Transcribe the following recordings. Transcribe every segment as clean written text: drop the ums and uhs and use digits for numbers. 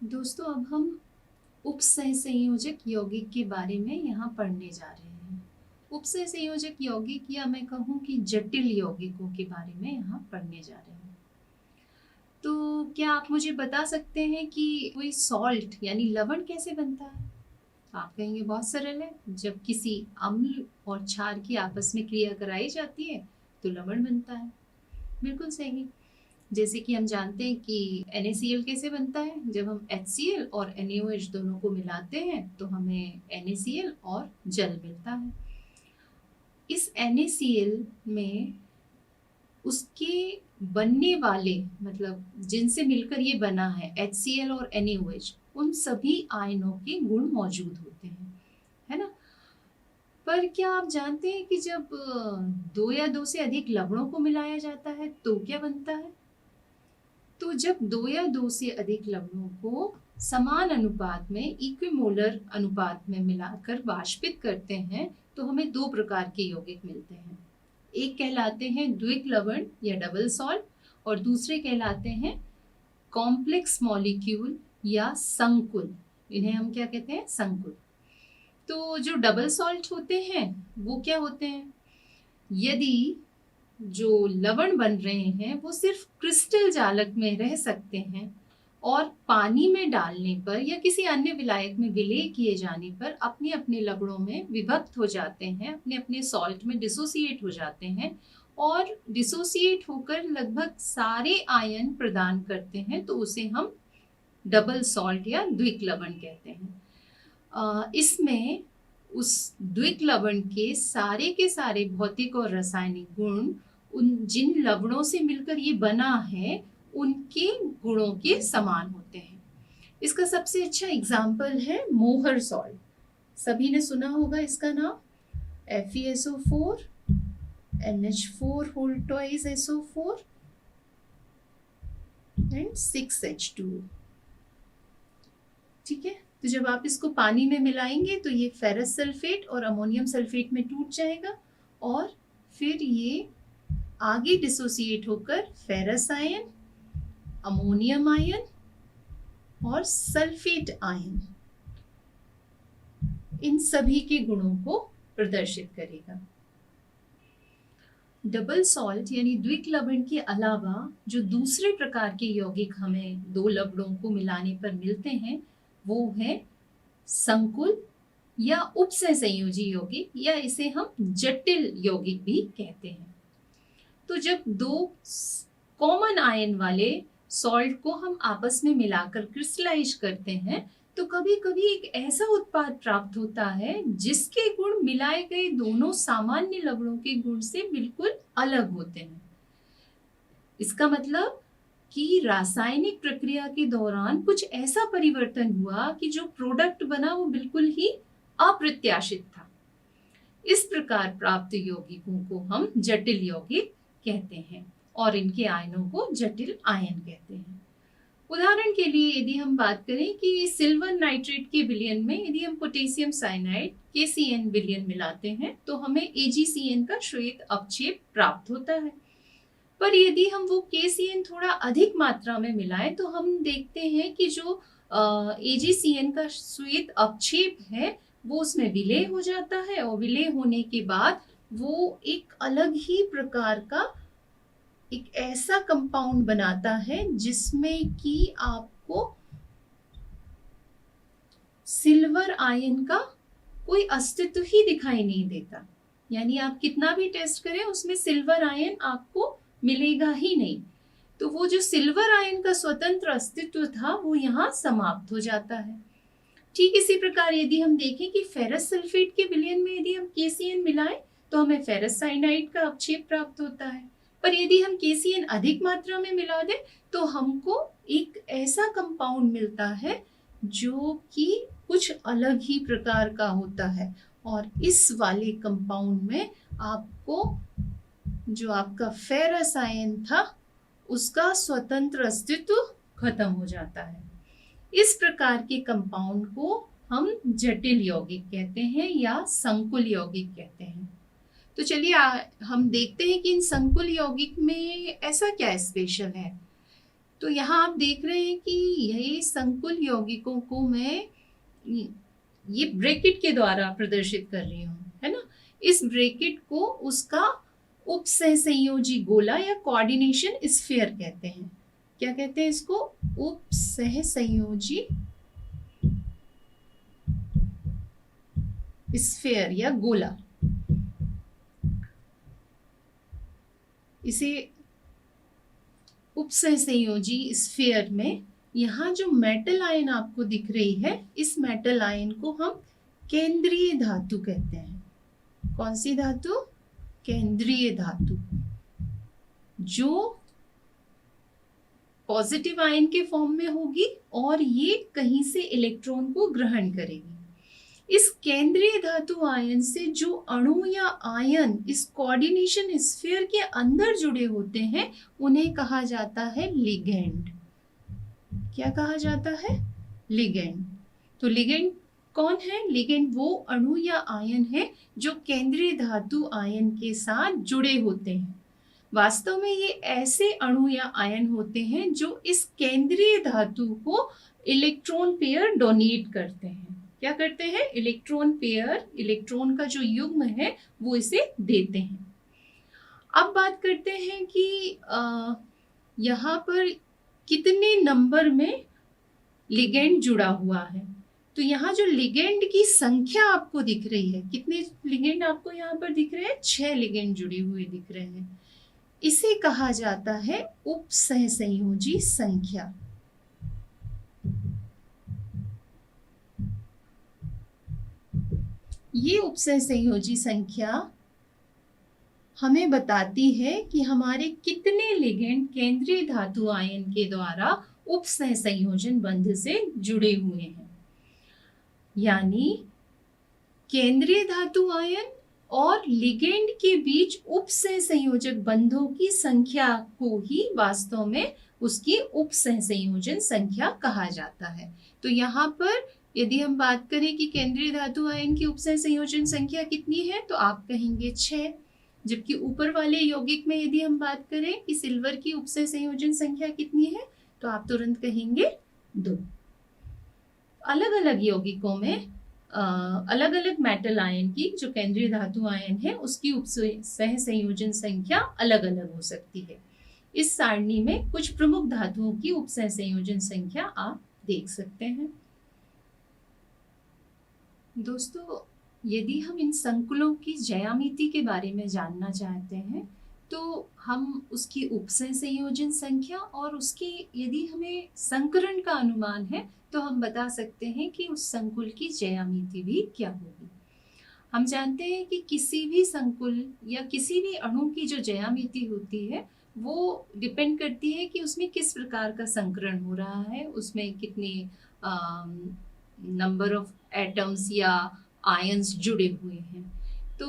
दोस्तों, अब हम उपसह संयोजक यौगिक के बारे में यहाँ पढ़ने जा रहे हैं। उपसह संयोजक यौगिक या मैं कहूँ कि जटिल यौगिकों के बारे में यहाँ पढ़ने जा रहे हैं। तो क्या आप मुझे बता सकते हैं कि कोई सॉल्ट यानी लवण कैसे बनता है? आप कहेंगे बहुत सरल है, जब किसी अम्ल और क्षार की आपस में क्रिया कराई जाती है तो लवण बनता है। बिल्कुल सही। जैसे कि हम जानते हैं कि NaCl कैसे बनता है, जब हम HCl और NaOH दोनों को मिलाते हैं तो हमें NaCl और जल मिलता है। इस NaCl में उसके बनने वाले मतलब जिनसे मिलकर ये बना है HCl और NaOH, उन सभी आयनों के गुण मौजूद होते हैं, है ना। पर क्या आप जानते हैं कि जब दो या दो से अधिक लवणों को मिलाया जाता है तो क्या बनता है? तो जब दो या दो से अधिक लवणों को समान अनुपात में इक्विमोलर अनुपात में मिलाकर वाष्पित करते हैं तो हमें दो प्रकार के यौगिक मिलते हैं। एक कहलाते हैं द्विक लवण या डबल सॉल्ट और दूसरे कहलाते हैं कॉम्प्लेक्स मॉलिक्यूल या संकुल। इन्हें हम क्या कहते हैं? संकुल। तो जो डबल सॉल्ट होते हैं वो क्या होते हैं? यदि जो लवण बन रहे हैं वो सिर्फ क्रिस्टल जालक में रह सकते हैं और पानी में डालने पर या किसी अन्य विलायक में विलय किए जाने पर अपने अपने लवणों में विभक्त हो जाते हैं, अपने अपने सॉल्ट में डिसोसिएट हो जाते हैं और डिसोसिएट होकर लगभग सारे आयन प्रदान करते हैं, तो उसे हम डबल सॉल्ट या द्विक लवण कहते हैं। इसमें उस द्विक लवण के सारे भौतिक और रासायनिक गुण उन जिन लवणों से मिलकर ये बना है उनके गुणों के समान होते हैं। इसका सबसे अच्छा एग्जाम्पल है मोहर सॉल्ट। सभी ने सुना होगा इसका नाम, FeSO4 NH4 whole twice SO4 and 6H2। ठीक है, तो जब आप इसको पानी में मिलाएंगे तो ये फेरस सल्फेट और अमोनियम सल्फेट में टूट जाएगा और फिर ये आगे डिसोसिएट होकर फेरस आयन, अमोनियम आयन और सल्फेट आयन, इन सभी के गुणों को प्रदर्शित करेगा। डबल सॉल्ट यानी द्विक लवण के अलावा जो दूसरे प्रकार के यौगिक हमें दो लवणों को मिलाने पर मिलते हैं वो है संकुल या उपसह संयोजी यौगिक, या इसे हम जटिल यौगिक भी कहते हैं। तो जब दो कॉमन आयन वाले सॉल्ट को हम आपस में मिलाकर क्रिस्टलाइज करते हैं तो कभी कभी एक ऐसा उत्पाद प्राप्त होता है जिसके गुण मिलाए गए दोनों सामान्य लवणों के गुण से बिल्कुल अलग होते हैं। इसका मतलब कि रासायनिक प्रक्रिया के दौरान कुछ ऐसा परिवर्तन हुआ कि जो प्रोडक्ट बना वो बिल्कुल ही अप्रत्याशित था। इस प्रकार प्राप्त यौगिकों को हम जटिल यौगिक कहते हैं और इनके आयनों को जटिल आयन कहते हैं। उदाहरण के लिए यदि हम बात करें कि सिल्वर नाइट्रेट के विलयन में यदि हम पोटेशियम साइनाइड KCN विलयन मिलाते हैं तो हमें AgCN का श्वेत अवक्षेप प्राप्त होता है। पर यदि हम वो KCN थोड़ा अधिक मात्रा में मिलाएं तो हम देखते हैं कि जो AgCN का श्वेत अवक्षेप है वो उसमें विलय हो जाता है और विलय होने के बाद वो एक अलग ही प्रकार का एक ऐसा कंपाउंड बनाता है जिसमें कि आपको सिल्वर आयन का कोई अस्तित्व ही दिखाई नहीं देता। यानी आप कितना भी टेस्ट करें उसमें सिल्वर आयन आपको मिलेगा ही नहीं। तो वो जो सिल्वर आयन का स्वतंत्र अस्तित्व था वो यहाँ समाप्त हो जाता है। ठीक इसी प्रकार यदि हम देखें कि फेरस सल्फेट के विलयन में यदि हम KCN मिलाएं तो हमें फेरस साइनाइड का अवक्षेप प्राप्त होता है। पर यदि हम KCN अधिक मात्रा में मिला दें तो हमको एक ऐसा कंपाउंड मिलता है जो कि कुछ अलग ही प्रकार का होता है और इस वाले कंपाउंड में आपको जो आपका फेरस आयन था उसका स्वतंत्र अस्तित्व खत्म हो जाता है। इस प्रकार के कंपाउंड को हम जटिल यौगिक कहते हैं या संकुल यौगिक कहते हैं। तो चलिए हम देखते हैं कि इन संकुल यौगिक में ऐसा क्या स्पेशल है। तो यहाँ आप देख रहे हैं कि यही संकुल यौगिकों को मैं ये ब्रैकेट के द्वारा प्रदर्शित कर रही हूँ, है ना। इस ब्रैकेट को उसका उपसहसंयोजी गोला या कोऑर्डिनेशन स्फीयर कहते हैं। क्या कहते हैं इसको? उपसहसंयोजी स्फीयर या गोला। इसे उपसहसंयोजी स्फीयर में यहाँ जो मेटल आयन आपको दिख रही है, इस मेटल आयन को हम केंद्रीय धातु कहते हैं। कौन सी धातु? केंद्रीय धातु, जो पॉजिटिव आयन के फॉर्म में होगी और ये कहीं से इलेक्ट्रॉन को ग्रहण करेगी। इस केंद्रीय धातु आयन से जो अणु या आयन इस कोऑर्डिनेशन स्फीयर के अंदर जुड़े होते हैं, उन्हें कहा जाता है लिगेंड। क्या कहा जाता है? लिगेंड। तो लिगेंड कौन है? लिगेंड वो अणु या आयन है जो केंद्रीय धातु आयन के साथ जुड़े होते हैं। वास्तव में ये ऐसे अणु या आयन होते हैं जो इस केंद्रीय धातु को इलेक्ट्रॉन पेयर डोनेट करते हैं। क्या करते हैं? इलेक्ट्रॉन पेयर, इलेक्ट्रॉन का जो युग्म है वो इसे देते हैं। अब बात करते हैं कि यहाँ पर कितने नंबर में लिगेंड जुड़ा हुआ है। तो यहाँ जो लिगेंड की संख्या आपको दिख रही है, कितने लिगेंड आपको यहाँ पर दिख रहे हैं? 6 लिगेंड जुड़े हुए दिख रहे हैं। इसे कहा जाता है उपसहसंयोजी संख्या। ये उपसहसंयोजी संख्या हमें बताती है कि हमारे कितने लिगेंड केंद्रीय धातु आयन के द्वारा उपसहसंयोजन बंध से जुड़े हुए हैं। यानी केंद्रीय धातु आयन और लिगेंड के बीच उपसहसंयोजक बंधों की संख्या को ही वास्तव में उसकी उपसहसंयोजन संख्या कहा जाता है। तो यहाँ पर यदि हम बात करें कि केंद्रीय धातु आयन की उपसहसंयोजन संख्या कितनी है, तो आप कहेंगे 6। जबकि ऊपर वाले यौगिक में यदि हम बात करें कि सिल्वर की उपसहसंयोजन संख्या कितनी है, तो आप तुरंत कहेंगे 2। अलग अलग यौगिकों में अलग अलग मेटल आयन की जो केंद्रीय धातु आयन है उसकी उपसहसंयोजन संख्या अलग अलग हो सकती है। इस सारणी में कुछ प्रमुख धातुओं की उपसहसंयोजन संख्या आप देख सकते हैं। दोस्तों, यदि हम इन संकुलों की ज्यामिति के बारे में जानना चाहते हैं तो हम उसकी उपसहसंयोजन संख्या और उसकी यदि हमें संकरण का अनुमान है तो हम बता सकते हैं कि उस संकुल की ज्यामिति भी क्या होगी। हम जानते हैं कि किसी भी संकुल या किसी भी अणु की जो ज्यामिति होती है वो डिपेंड करती है कि उसमें किस प्रकार का संकरण हो रहा है, उसमें कितने नंबर ऑफ एटम्स या आयंस जुड़े हुए हैं। तो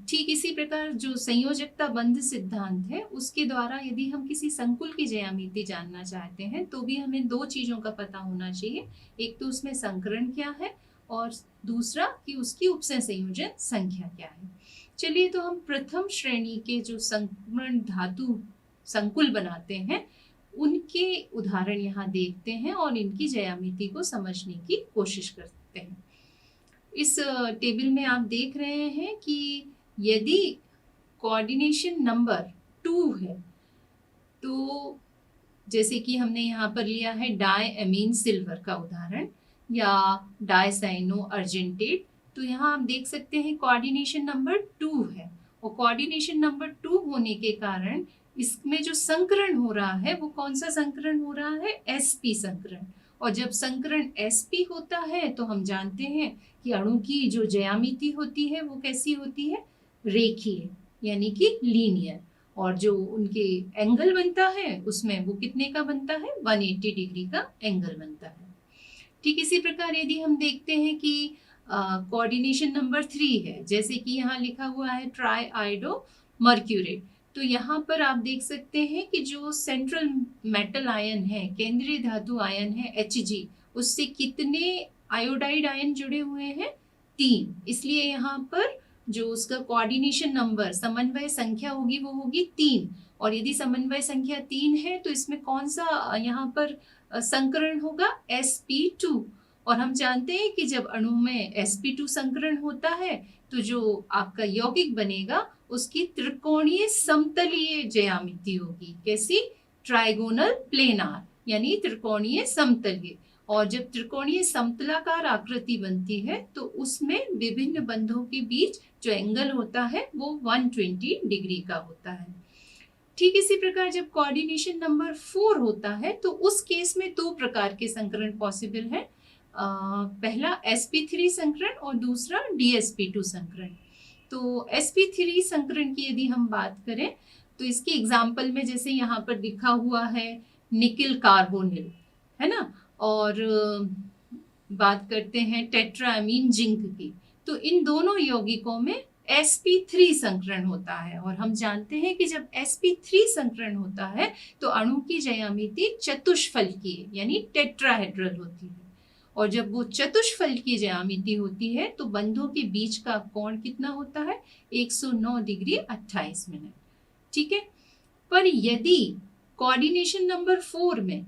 ठीक इसी प्रकार जो संयोजकता बंध सिद्धांत है उसके द्वारा यदि हम किसी संकुल की ज्यामिति जानना चाहते हैं तो भी हमें 2 चीजों का पता होना चाहिए। एक तो उसमें संकरण क्या है और दूसरा कि उसकी उपसहसंयोजन संख्या क्या है। चलिए, तो हम प्रथम श्रेणी के जो संकरण धातु संकुल बनाते हैं उनके उदाहरण यहाँ देखते हैं और इनकी ज्यामिति को समझने की कोशिश करते हैं। इस टेबल में आप देख रहे हैं कि यदि कोऑर्डिनेशन नंबर 2 है तो जैसे कि हमने यहाँ पर लिया है डायअमीन सिल्वर का उदाहरण या डायसाइनो अर्जेंटेट, तो यहाँ आप देख सकते हैं कोऑर्डिनेशन नंबर 2 है और कोऑर्डिनेशन नंबर 2 होने के कारण इसमें जो संकरण हो रहा है वो कौन सा संकरण हो रहा है? sp संकरण। और जब संकरण sp होता है तो हम जानते हैं कि अणु की जो ज्यामिति होती है वो कैसी होती है? रेखीय, यानी कि लीनियर। और जो उनके एंगल बनता है उसमें वो कितने का बनता है? 180 डिग्री का एंगल बनता है। ठीक इसी प्रकार यदि हम देखते हैं कि कोऑर्डिनेशन नंबर 3 है, जैसे कि यहाँ लिखा हुआ है ट्राई आइडो मर्क्यूरेट, तो यहाँ पर आप देख सकते हैं कि जो सेंट्रल मेटल आयन है, केंद्रीय धातु आयन है Hg, उससे कितने आयोडाइड आयन जुड़े हुए हैं? 3। इसलिए यहाँ पर जो उसका कोऑर्डिनेशन नंबर, समन्वय संख्या होगी वो होगी 3। और यदि समन्वय संख्या 3 है तो इसमें कौन सा यहाँ पर संकरण होगा, sp2। और हम जानते हैं कि जब अणु में sp2 संकरण होता है तो जो आपका यौगिक बनेगा उसकी त्रिकोणीय समतलीय ज्यामिति होगी। कैसी? ट्राइगोनल प्लेनार, यानी त्रिकोणीय समतलीय। और जब त्रिकोणीय समतलाकार आकृति बनती है तो उसमें विभिन्न बंधों के बीच जो एंगल होता है वो 120 डिग्री का होता है। ठीक इसी प्रकार जब कोऑर्डिनेशन नंबर 4 होता है तो उस केस में दो प्रकार के संकरण पॉसिबल है। पहला sp3 संकरण और दूसरा dsp2 संकरण। तो sp3 संकरण की यदि हम बात करें तो इसके एग्जाम्पल में जैसे यहाँ पर लिखा हुआ है निकिल कार्बोनिल, है ना, और बात करते हैं टेट्रामीन जिंक की, तो इन दोनों यौगिकों में sp3 संकरण होता है। और हम जानते हैं कि जब sp3 संकरण होता है तो अणु की ज्यामिति चतुष्फलकीय यानी टेट्राहेड्रल होती है। और जब वो चतुष्फलकीय ज्यामिति होती है तो बंधों के बीच का कोण कितना होता है, 109 डिग्री 28 मिनट। ठीक है। पर यदि कोऑर्डिनेशन नंबर 4 में,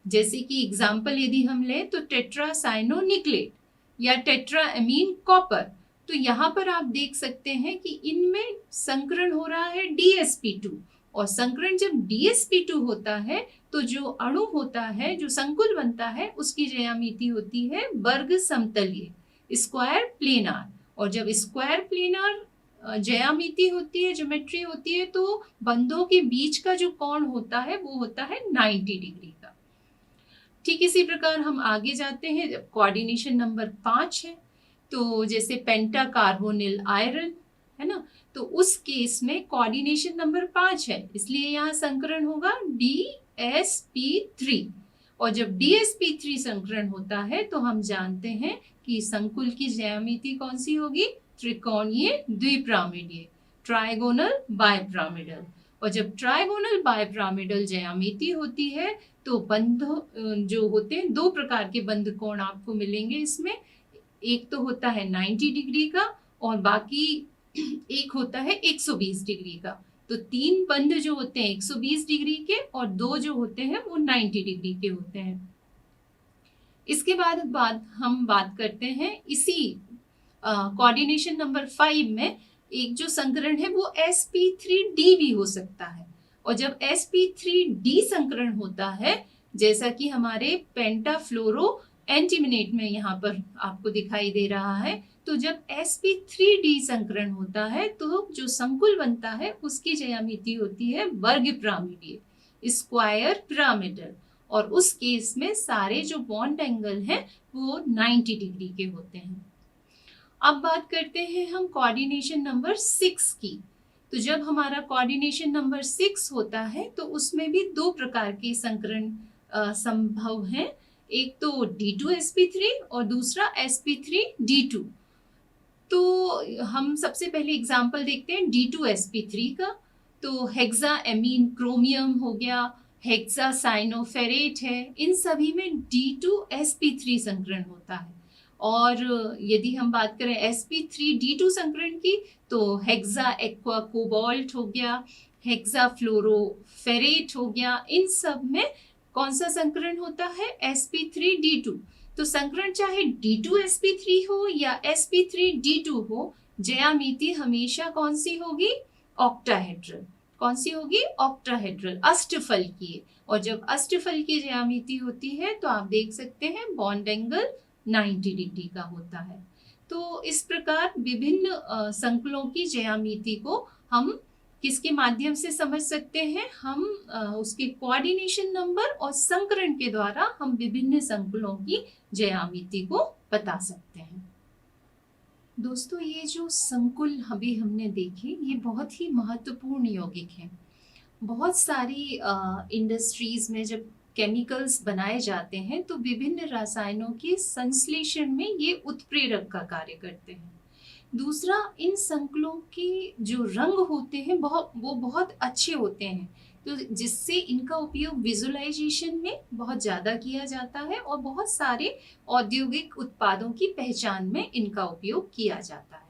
जैसे कि एग्जाम्पल यदि हम लें तो टेट्रासाइनोनिक्लेट या टेट्राएमीन कॉपर, तो यहाँ पर आप देख सकते हैं कि इनमें संकरण हो रहा है dsp2। और संकरण जब dsp2 होता है तो जो अणु होता है, जो संकुल बनता है, उसकी ज्यामिति होती है वर्ग समतलीय स्क्वायर प्लेनार। और जब स्क्वायर प्लेनार ज्यामिति होती है, ज्योमेट्री होती है, तो बंधों के बीच का जो कोण होता है वो होता है 90 डिग्री का। ठीक इसी प्रकार हम आगे जाते हैं। जब कोऑर्डिनेशन नंबर 5 है तो जैसे पेंटा कार्बोनिल आयरन, है ना, तो उस केस में कोऑर्डिनेशन नंबर 5 है, इसलिए यहाँ संकरण होगा dsp3। और जब dsp3 संकरण होता है तो हम जानते हैं कि संकुल की ज्यामिति कौन सी होगी, त्रिकोणीय द्विपिरामिडीय, ट्राइगोनल बाइपिरामिडल। और जब ट्राइगोनल बाइपिरामिडल ज्यामिति होती है तो बंध जो होते हैं, दो प्रकार के बंध कोण आपको मिलेंगे इसमें। एक तो होता है 90 डिग्री का और बाकी एक होता है 120 डिग्री का। तो 3 बंध जो होते हैं 120 डिग्री के और 2 जो होते हैं वो 90 डिग्री के होते हैं। इसके बाद हम बात करते हैं इसी कोऑर्डिनेशन नंबर 5 में एक जो संकरण है वो sp3d भी हो सकता है। और जब sp3d संकरण होता है, जैसा कि हमारे पेंटाफ्लोरो एंटीमिनेट में यहाँ पर आपको दिखाई दे रहा है, तो जब sp3d संकरण होता है तो जो संकुल बनता है उसकी ज्यामिति होती है वर्ग पिरामिडीय स्क्वायर पिरामिडल। और उस केस में सारे जो बॉन्ड एंगल हैं वो 90 डिग्री के होते हैं। अब बात करते हैं हम कोऑर्डिनेशन नंबर 6 की। तो जब हमारा कोऑर्डिनेशन नंबर 6 होता है तो उसमें भी दो प्रकार के संकरण संभव हैं। एक तो d2sp3 और दूसरा sp3d2। तो हम सबसे पहले एग्जांपल देखते हैं d2sp3 का। तो हेक्साएमीन क्रोमियम हो गया, हेक्सासाइनोफेरेट है, इन सभी में d2sp3 संकरण होता है। और यदि हम बात करें sp3d2 संकरण की तो हेक्सा एक्वा कोबाल्ट हो गया, हेक्सा फ्लोरोफेरेट हो गया, इन सब में कौन सा संकरण होता है, sp3d2। तो संकरण चाहे d2sp3 हो या sp3d2 हो, ज्यामिति हमेशा कौन सी होगी, ऑक्टाहेड्रल। कौन सी होगी, ऑक्टाहेड्रल, अष्टफलकीय। और जब अष्टफलकीय ज्यामिति होती है तो आप देख सकते हैं बॉन्ड एंगल 90 डिग्री का होता है। तो इस प्रकार विभिन्न संकुलों की ज्यामिति को हम किसके माध्यम से समझ सकते हैं, हम उसके कोऑर्डिनेशन नंबर और संकरण के द्वारा हम विभिन्न संकुलों की ज्यामिति को बता सकते हैं। दोस्तों, ये जो संकुल अभी हमने देखे ये बहुत ही महत्वपूर्ण यौगिक हैं। बहुत सारी इंडस्ट्रीज में जब केमिकल्स बनाए जाते हैं तो विभिन्न रसायनों के संश्लेषण में ये उत्प्रेरक का कार्य करते हैं। दूसरा, इन संकुलों के जो रंग होते हैं वो बहुत अच्छे होते हैं, तो जिससे इनका उपयोग विजुअलाइजेशन में बहुत ज़्यादा किया जाता है और बहुत सारे औद्योगिक उत्पादों की पहचान में इनका उपयोग किया जाता है।